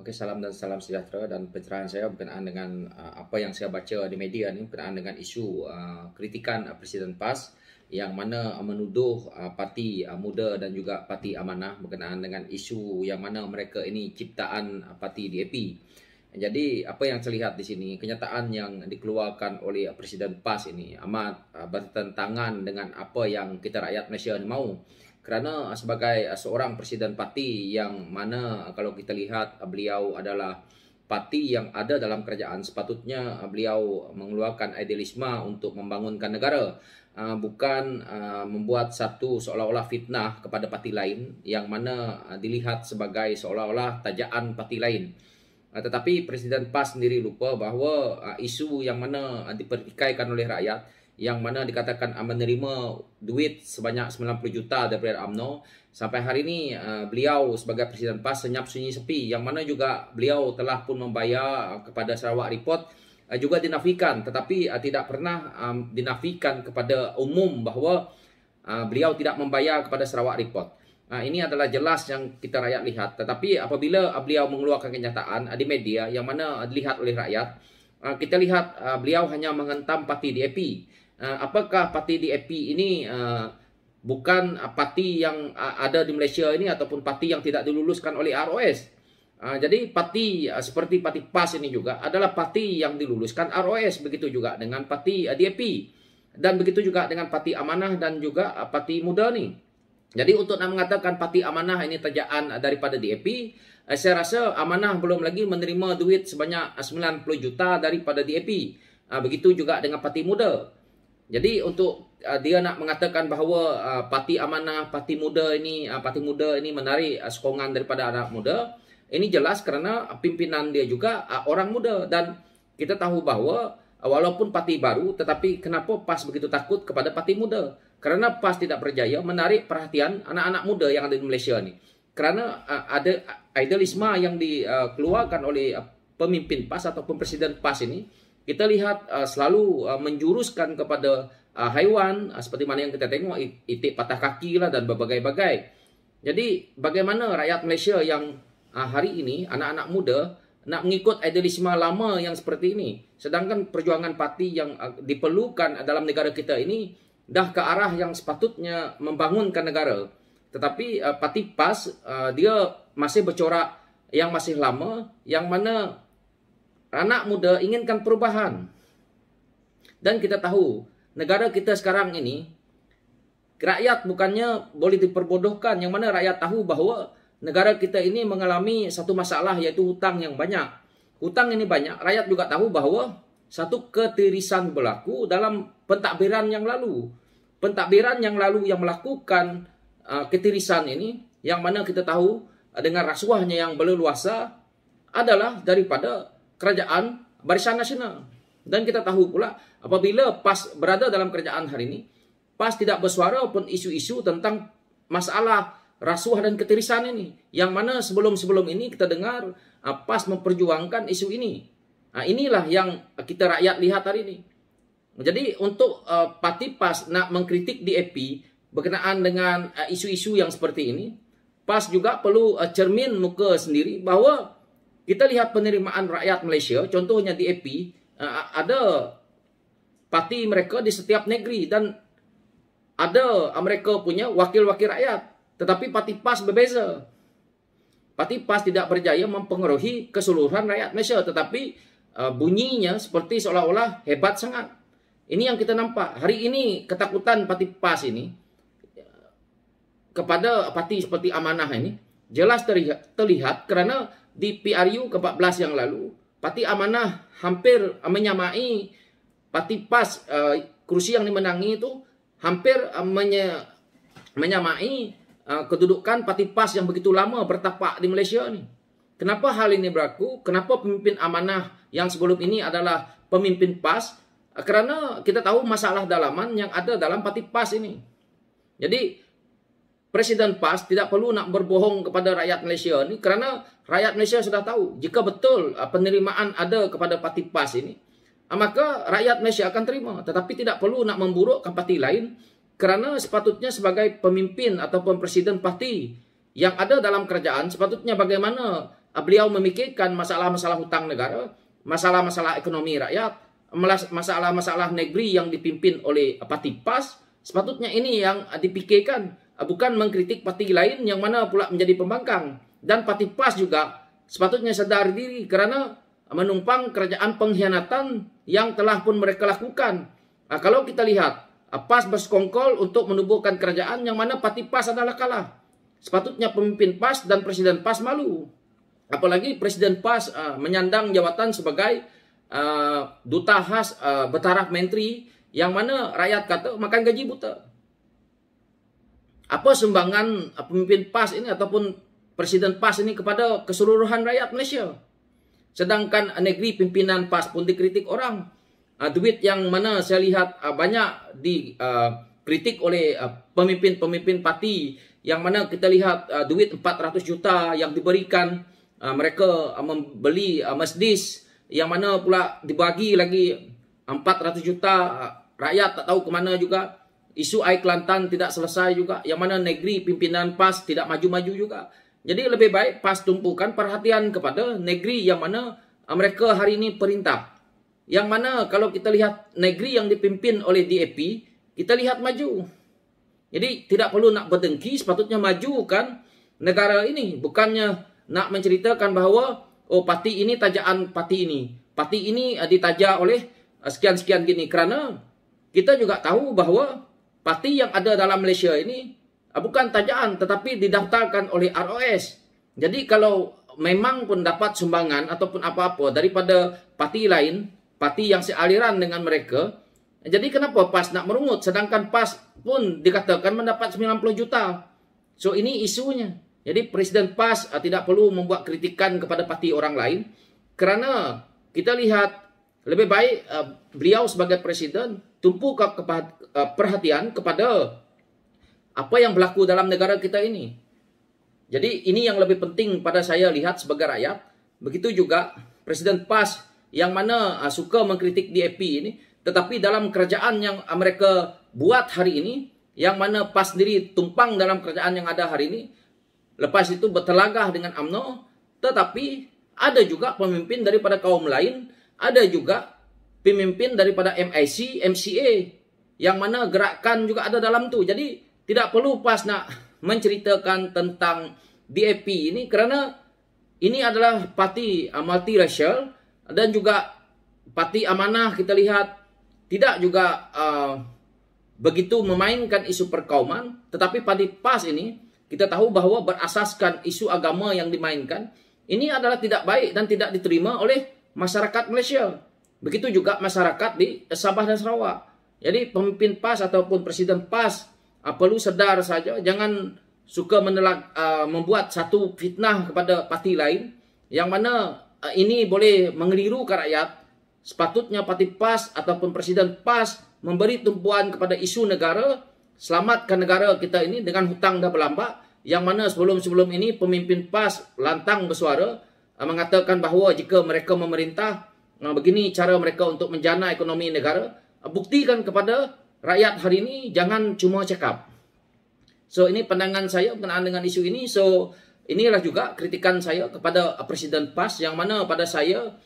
Oke, salam dan salam sejahtera, dan pencerahan saya berkenaan dengan apa yang saya baca di media ni berkenaan dengan isu kritikan Presiden PAS yang mana menuduh Parti Muda dan juga Parti Amanah berkenaan dengan isu yang mana mereka ini ciptaan Parti DAP. Jadi apa yang terlihat di sini, kenyataan yang dikeluarkan oleh Presiden PAS ini amat bertentangan dengan apa yang kita rakyat Malaysia ni mahu. Kerana sebagai seorang presiden parti yang mana kalau kita lihat beliau adalah parti yang ada dalam kerajaan, sepatutnya beliau mengeluarkan idealisme untuk membangunkan negara, bukan membuat satu seolah-olah fitnah kepada parti lain yang mana dilihat sebagai seolah-olah tajaan parti lain. Tetapi Presiden PAS sendiri lupa bahawa isu yang mana dipertikaikan oleh rakyat, yang mana dikatakan menerima duit sebanyak 90 juta daripada UMNO, sampai hari ini beliau sebagai Presiden PAS senyap sunyi sepi, yang mana juga beliau telah pun membayar kepada Sarawak Report juga dinafikan, tetapi tidak pernah dinafikan kepada umum bahawa beliau tidak membayar kepada Sarawak Report. Ini adalah jelas yang kita rakyat lihat. Tetapi apabila beliau mengeluarkan kenyataan di media yang mana dilihat oleh rakyat, kita lihat beliau hanya menghentam parti DAP. Apakah parti DAP ini bukan parti yang ada di Malaysia ini ataupun parti yang tidak diluluskan oleh ROS? Jadi parti seperti parti PAS ini juga adalah parti yang diluluskan ROS, begitu juga dengan parti DAP, dan begitu juga dengan parti Amanah dan juga parti Muda ni. Jadi untuk nak mengatakan parti Amanah ini tajaan daripada DAP, saya rasa Amanah belum lagi menerima duit sebanyak 90 juta daripada DAP. Begitu juga dengan parti Muda. Jadi untuk dia nak mengatakan bahawa Parti Amanah, Parti Muda ini menarik sokongan daripada anak muda, ini jelas kerana pimpinan dia juga orang muda. Dan kita tahu bahawa walaupun parti baru, tetapi kenapa PAS begitu takut kepada Parti Muda? Kerana PAS tidak berjaya menarik perhatian anak-anak muda yang ada di Malaysia ni. Kerana ada idealisme yang dikeluarkan oleh pemimpin PAS ataupun Presiden PAS ini, kita lihat selalu menjuruskan kepada haiwan, seperti mana yang kita tengok, itik patah kaki lah dan berbagai-bagai. Jadi bagaimana rakyat Malaysia yang hari ini, anak-anak muda, nak mengikut idealisme lama yang seperti ini, sedangkan perjuangan parti yang diperlukan dalam negara kita ini dah ke arah yang sepatutnya membangunkan negara. Tetapi parti PAS dia masih bercorak yang masih lama, yang mana anak muda inginkan perubahan. Dan kita tahu, negara kita sekarang ini, rakyat bukannya boleh diperbodohkan, yang mana rakyat tahu bahawa negara kita ini mengalami satu masalah, iaitu hutang yang banyak. Hutang ini banyak, rakyat juga tahu bahawa satu ketirisan berlaku dalam pentadbiran yang lalu. Pentadbiran yang lalu yang melakukan ketirisan ini, yang mana kita tahu dengan rasuahnya yang berleluasa, adalah daripada Kerajaan Barisan Nasional. Dan kita tahu pula apabila PAS berada dalam kerajaan hari ini, PAS tidak bersuara pun isu-isu tentang masalah rasuah dan ketirisan ini. Yang mana sebelum-sebelum ini kita dengar PAS memperjuangkan isu ini. Inilah yang kita rakyat lihat hari ini. Jadi untuk parti PAS nak mengkritik DAP berkenaan dengan isu-isu yang seperti ini, PAS juga perlu cermin muka sendiri bahawa kita lihat penerimaan rakyat Malaysia, contohnya DAP, ada parti mereka di setiap negeri dan ada mereka punya wakil-wakil rakyat. Tetapi parti PAS berbeza. Parti PAS tidak berjaya mempengaruhi keseluruhan rakyat Malaysia, tetapi bunyinya seperti seolah-olah hebat sangat. Ini yang kita nampak. Hari ini ketakutan parti PAS ini kepada parti seperti Amanah ini jelas terlihat kerana di PRU ke-14 yang lalu, Parti Amanah hampir menyamai Parti PAS. Kerusi yang dimenangi itu hampir menyamai kedudukan Parti PAS yang begitu lama bertapak di Malaysia ni. Kenapa hal ini berlaku? Kenapa pemimpin Amanah yang sebelum ini adalah pemimpin PAS? Kerana kita tahu masalah dalaman yang ada dalam Parti PAS ini. Jadi Presiden PAS tidak perlu nak berbohong kepada rakyat Malaysia ni, kerana rakyat Malaysia sudah tahu jika betul penerimaan ada kepada parti PAS ini, maka rakyat Malaysia akan terima. Tetapi tidak perlu nak memburukkan parti lain, kerana sepatutnya sebagai pemimpin ataupun presiden parti yang ada dalam kerajaan, sepatutnya bagaimana beliau memikirkan masalah-masalah hutang negara, masalah-masalah ekonomi rakyat, masalah-masalah negeri yang dipimpin oleh parti PAS. Sepatutnya ini yang dipikirkan, bukan mengkritik parti lain yang mana pula menjadi pembangkang. Dan parti PAS juga sepatutnya sadar diri kerana menumpang kerajaan pengkhianatan yang telah pun mereka lakukan. Kalau kita lihat, PAS bersekongkol untuk menubuhkan kerajaan yang mana parti PAS adalah kalah. Sepatutnya pemimpin PAS dan Presiden PAS malu. Apalagi Presiden PAS menyandang jawatan sebagai duta khas bertaraf menteri yang mana rakyat kata makan gaji buta. Apa sumbangan pemimpin PAS ini ataupun Presiden PAS ini kepada keseluruhan rakyat Malaysia? Sedangkan negeri pimpinan PAS pun dikritik orang. Duit yang mana saya lihat banyak dikritik oleh pemimpin-pemimpin parti yang mana kita lihat duit 400 juta yang diberikan, mereka membeli Mercedes yang mana pula dibagi lagi 400 juta, rakyat tak tahu ke mana juga. Isu air Kelantan tidak selesai juga, yang mana negeri pimpinan PAS tidak maju-maju juga. Jadi lebih baik PAS tumpukan perhatian kepada negeri yang mana mereka hari ini perintah. Yang mana kalau kita lihat negeri yang dipimpin oleh DAP, kita lihat maju. Jadi tidak perlu nak berdengki, sepatutnya majukan negara ini. Bukannya nak menceritakan bahawa oh parti ini tajaan parti ini. Parti ini ditaja oleh sekian-sekian gini. Kerana kita juga tahu bahawa parti yang ada dalam Malaysia ini bukan tajaan tetapi didaftarkan oleh ROS. Jadi kalau memang pun dapat sumbangan ataupun apa-apa daripada parti lain, parti yang sealiran dengan mereka, jadi kenapa PAS nak merungut sedangkan PAS pun dikatakan mendapat 90 juta. So ini isunya. Jadi Presiden PAS tidak perlu membuat kritikan kepada parti orang lain kerana kita lihat lebih baik beliau sebagai presiden tumpu perhatian kepada apa yang berlaku dalam negara kita ini. Jadi ini yang lebih penting pada saya lihat sebagai rakyat. Begitu juga Presiden PAS yang mana suka mengkritik DAP ini, tetapi dalam kerajaan yang mereka buat hari ini, yang mana PAS sendiri tumpang dalam kerajaan yang ada hari ini, lepas itu bertelagah dengan UMNO, tetapi ada juga pemimpin daripada kaum lain, ada juga pemimpin daripada MIC, MCA, yang mana gerakan juga ada dalam tu. Jadi tidak perlu PAS nak menceritakan tentang DAP ini kerana ini adalah parti multiracial dan juga parti amanah. Kita lihat tidak juga begitu memainkan isu perkauman, tetapi parti PAS ini kita tahu bahawa berasaskan isu agama yang dimainkan. Ini adalah tidak baik dan tidak diterima oleh masyarakat Malaysia. Begitu juga masyarakat di Sabah dan Sarawak. Jadi pemimpin PAS ataupun Presiden PAS perlu sedar saja, jangan suka membuat satu fitnah kepada parti lain yang mana ini boleh mengelirukan rakyat. Sepatutnya parti PAS ataupun Presiden PAS memberi tumpuan kepada isu negara, selamatkan negara kita ini dengan hutang dah berlambak, yang mana sebelum-sebelum ini pemimpin PAS lantang bersuara mengatakan bahawa jika mereka memerintah, begini cara mereka untuk menjana ekonomi negara. Buktikan kepada rakyat hari ini, jangan cuma cakap. So ini pandangan saya berkenaan dengan isu ini. So inilah juga kritikan saya kepada Presiden PAS, yang mana pada saya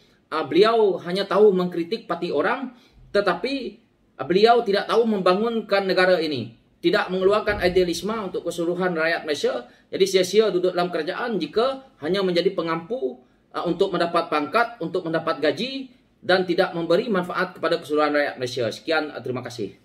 beliau hanya tahu mengkritik parti orang, tetapi beliau tidak tahu membangunkan negara ini, tidak mengeluarkan idealisme untuk keseluruhan rakyat Malaysia. Jadi sia-sia duduk dalam kerajaan jika hanya menjadi pengampu untuk mendapat pangkat, untuk mendapat gaji, dan tidak memberi manfaat kepada keseluruhan rakyat Malaysia. Sekian, terima kasih.